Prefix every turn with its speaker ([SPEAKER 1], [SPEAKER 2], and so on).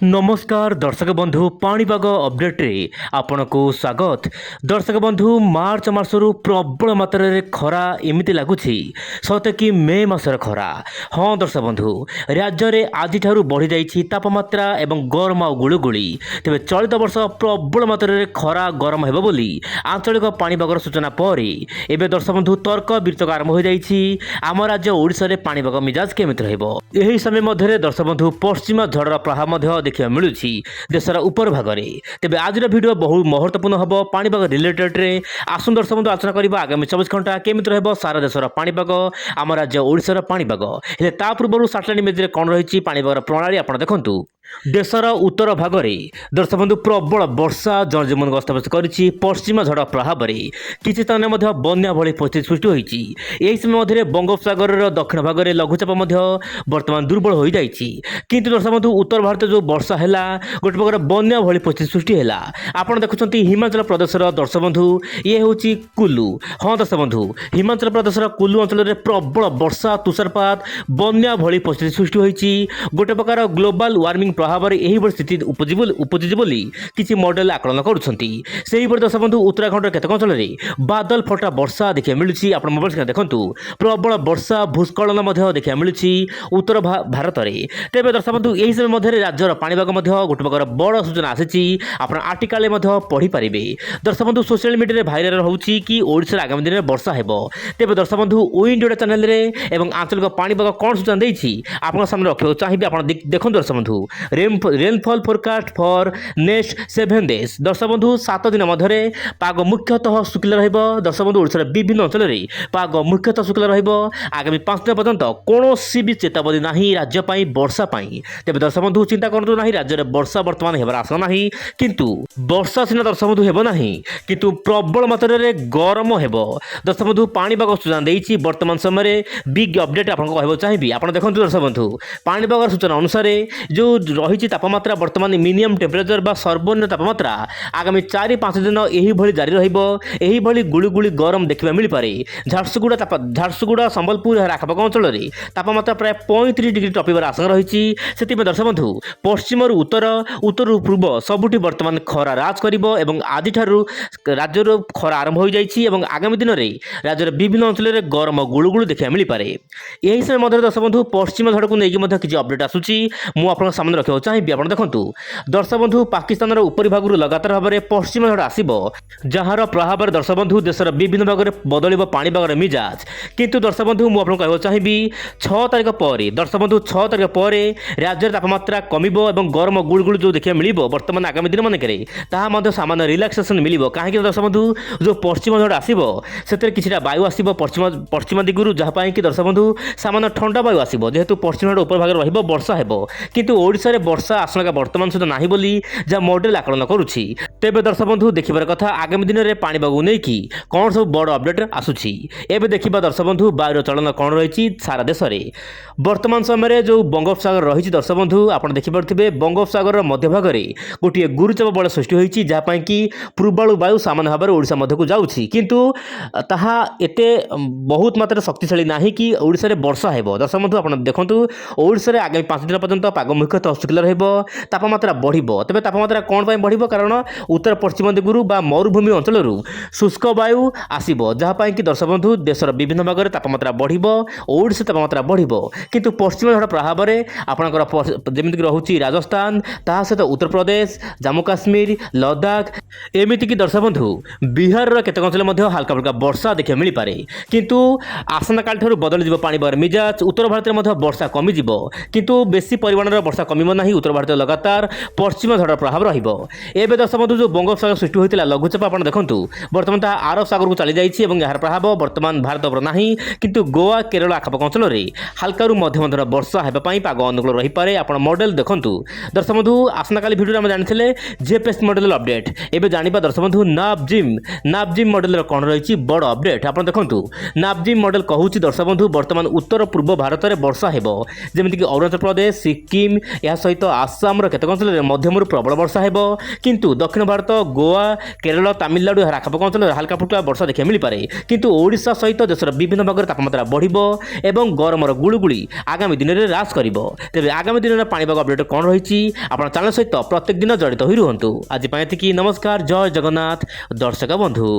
[SPEAKER 1] नमस्कार दर्शक बंधु पाणीपाग अपडेट रे आपनको स्वागत। दर्शक बंधु मार्च मासरू प्रबल मात्रा रे खरा एमिति लागुछि सते कि मे मासर खरा। हाँ दर्शक बंधु राज्य में आज बढ़ी जाइछि तापमात्रा एवं गरम आ गुळुगुळी। तेबे चलित वर्ष प्रबल मात्रा रे खरा गरम हेबो बोली आंचलिक पाणीपागर सूचना पर एबे दर्शक बंधु तर्क बितर्क आरंभ हो जाइछि। आम राज्य ओडिशा रे पाणीपाग मिजाज केमिति रहइबो एही समय मध्ये दर्शक बंधु पश्चिम झड़र प्रभाव मध्ये देखा मिलूँ देशर उपर भागरे। तेबे आज वीडियो बहुत महत्वपूर्ण हम पाणीपाग रिलेटेड रे आसु दर्शक बंधु आलोचना करबा आगामी 24 घंटा केमिति रहबो सारा देशर पाणीपाग आम राज्य ओडिशार पाणीपाग। हेले ता पूर्व सैटेलाइट इमेज रे कोन रहिछि पाणीपागर प्रणाली आपण देखंतु। देशर उत्तर भागरे दर्शक बंधु प्रबल वर्षा जनजीवन अस्तव्यस्त करिछि। पश्चिम झड़ प्रभाव में किछि स्थान मध्ये बन्या भली परिस्थिति सृष्टि होइछि। एही समय मध्ये बंगोपसागर दक्षिण भाग में लघुचाप मध्ये वर्तमान दुर्बल हो जाइछि। किंतु दर्शक बंधु उत्तर भारत जो वर्षा हैला गोटे प्रकार बन्या भली परिस्थिति सृष्टि हैला। आपण देखुछंती हिमाचल प्रदेशर दर्शक बंधु ये होछि कुल्लू। हाँ दर्शक बंधु हिमाचल प्रदेशर कुल्लू अंचल में प्रबल वर्षा तुषारपात बन्या भली परिस्थिति सृष्टि होइछि। गोटे प्रकार ग्लोबल वार्मिंग प्रभाव में यही स्थिति उपजिज बोली किसी मॉडल आकलन करुछंती। सेही परि दर्शक बंधु उत्तराखंड केतक अंचल में बादल फटा वर्षा देखा मिलुछि। आपण मोबाइल स्क्रीन देखंतु प्रबल वर्षा भूस्खलन मध्ये देखा मिलुछि उत्तर भारत में। तेबे दर्शक बंधु यही समय मध्ये राज्यर पाणीपाग मध्ये गोटे प्रकार बड़ सूचना आसिछि। आपण आर्टिकल मध्ये पढ़ी पारिबे। दर्शक बंधु सोशल मीडिया रे भाइराल होउछि कि ओडिशा आगामी दिन में वर्षा हेबो। तेबे दर्शक बंधु ओइंडिया चैनल रे एवं आंचलिक पाणीपाग कोन सूचना दैछि आपण सामने रखियो चाहिबे। आपण देखंतु दर्शक बंधु rainfall forecast for next 7 days. दर्शक बंधु 7 दिन मध्य पाग मुख्यतः शुक्ल रहिबो। दर्शक बंधु ओडिशा विभिन्न अंचल में पाग मुख्यतः शुक्ल रहिबो। आगामी 5 दिन पर्यंत कौनसी भी चेतावनी नहीं राज्य पाई वर्षा पाई। तेबे दर्शक बंधु चिंता करतु नहीं राज्य में वर्षा वर्तमान हेबार आशा नहीं। किंतु वर्षा सिना दर्शक बंधु हेबो नहीं किंतु प्रबल मात्रा रे गरम हेबो। दर्शक बंधु पाणीपाग सूचना देइछि वर्तमान समय बिग अपडेट आपन कहबो चाहिबी। आपण देखंतु दर्शक बंधु पाणीपाग सूचना अनुसार जो रही तापमात्रा वर्तमान मिनिमम टेम्परेचर बा सर्वनिम्न तापमात्रा आगामी 4-5 दिन यही भली जारी रहिबो। एही भली गुळुगुळी गरम देखिबा मिल पारे। झारसुगुड़ा संबलपुर आखपाख अंचल में तापमात्रा प्राय 35 डिग्री टपिबार आशंका रही। से दर्शक बंधु पश्चिम उत्तर उत्तर पूर्व सबुठी वर्तमान खरा राज करिबो एवं आदि ठारू राज्यर खरा आरंभ हो जाइछि एवं आगामी दिन में राज्यर विभिन्न अंचल में गरम गुळुगुळी देखिबा मिल पारे। यही समय मध्य दर्शक बंधु पश्चिम झड़ को लेकिन किसी अपडेट आसुछि मु आपन सामने रखियो चाहिए। आप देखंतु दर्शक बंधु पाकिस्तान उपरी भाग लगातार भाव में पश्चिम झड़ आसिबो जार प्रभाव में दर्शक बंधु देशर विभिन्न भाग में बदलिबो पाणीपागर मिजाज। किंतु दर्शक बंधु मु आपन कहबो चाहिबी 6 तारिख पर दर्शक बंधु 6 तारिख पर राज्य तापमात्रा कमिबो एवं गरम गुळगुळ जो देखिया मिलिबो वर्तमान आगामी दिन मानकरे ताहा मध्ये सामान्य रिलैक्सेशन मिलिबो। काहे कि दर्शक बंधु जो पश्चिम झड़ आसिबो सेते किछिटा वायु आसिबो पश्चिम दिगुरु जहा पाई कि दर्शक बंधु सामान्य ठंडा वायु आसिबो। जेहेतु पश्चिम झड़ ऊपर भाग रहिबो वर्षा हेबो किंतु ओडिसा रे वर्षा आशंका वर्तमान सुधा नाही बोली जहा मॉडल आकलन करुछि। तेबे दर्शक बंधु देखिबार कथा आगामी दिन में पाणीपाग नै कि कोन सब बड़ अपडेट आसुछि। एबे देखिबा दर्शक बंधु वायुर चलन कोन रहिछि सारा देश रे वर्तमान समय जो बंगोपसागर रही। दर्शक बंधु आपन देखि पारथिबे बंगोपसागर मध्य भाग में गोटे गुरुचाप बल सृष्टि होइछि जहा पाई कि पूर्वालु वायु सामान्य भाव में ओडिशा मध्य को जाउछि किंतु ताहा एते बहुत मात्रा शक्तिशाली नाही कि ओडिशा रे वर्षा हेबो। दर्शक बंधु आपन देखंतु ओडिशा रे आगामी 5 दिन पर्यंत पाग मुख्यतः शुक्ल रहइबो। तापमात्रा बढ़िबो। तेबे तापमात्रा कोन पय बढ़िबो कारण उत्तर पश्चिम दिगुरु बा मरुभूमि अंचलरु शुष्क वायु आसीबो जहा पाई कि दर्शक बंधु देशर विभिन्न भाग में तापमात्रा बढ़िबो। ओडिशा तापमात्रा बढ़िबो किंतु पश्चिम झड़ प्रभाव में आपणकर जेमिति रहुछि राजस्थान ताहा सहित उत्तर प्रदेश जम्मू काश्मीर लद्दाख एमिति कि दर्शक बंधु बिहार केतक अंचल मध्ये हल्का फुल्का वर्षा देखा मिल पारे। किंतु आसंता काल ठारू बदल जिवो पाणीपागर मिजाज। उत्तर भारत में मध्ये वर्षा कमी जिवो किंतु बेसी परिमाणर वर्षा कमिबो नाही। उत्तर भारत लगातार पश्चिम झड़ प्रभाव रहिबो। एबे दर्शक बंधु जो बंगोपसागर सृष्टि होइतिला लघुचाप आपण देखंतु वर्तमान ता आरब सागर को चली जाइछि एवं यार प्रभाव वर्तमान भारत पर नाही किंतु गोवा केरल आखपाख अंचल में हल्का रु मध्यम धरण वर्षा हेबा पई पाग अनुकूल रही पारे। आपण मॉडल देखंतु दर्शक बंधु आसना काली वीडियो में जानिथिले जीपीएस मॉडल अपडेट। एबे जानिबा दर्शक बंधु नापजिम मॉडल रो कोन रहिछि बड़ अपडेट। आपण देखंतु नापजिम मॉडल कहूछि दर्शक बंधु वर्तमान उत्तर पूर्व भारत में वर्षा हेबो जेमिति कि अरुणाचल प्रदेश सिक्किम या सहित आसाम रो केतक अंचल में मध्यम प्रबल वर्षा हेबो किंतु दक्षिण ଭାରତ ଗୋଆ କେରଳ ତାମିଲନାଡୁ ଏହାର ଆଖପାଖ ଅଞ୍ଚଳରେ ହାଲକା ଫୁଲକା ବର୍ଷା ଦେଖିବାକୁ ମିଳିପାରେ କିନ୍ତୁ ଓଡ଼ିଶା ସହିତ ଦେଶର ବିଭିନ୍ନ ଭାଗରେ ତାପମାତ୍ରା ବଢ଼ିବ ଏବଂ ଗରମର ଗୁଳୁଗୁଳି ଆଗାମୀ ଦିନରେ ହ୍ରାସ କରିବ। ତେବେ ଆଗାମୀ ଦିନର ପାଣିପାଗ ଅପଡେଟ୍ କ'ଣ ରହିଛି ଆପଣ ଚ୍ୟାନେଲ ସହିତ ପ୍ରତ୍ୟେକ ଦିନ ଜଡ଼ିତ ହୋଇ ରୁହନ୍ତୁ। ଆଜି ପାଇଁ ଏତିକି। ନମସ୍କାର, ଜୟ ଜଗନ୍ନାଥ ଦର୍ଶକ ବନ୍ଧୁ।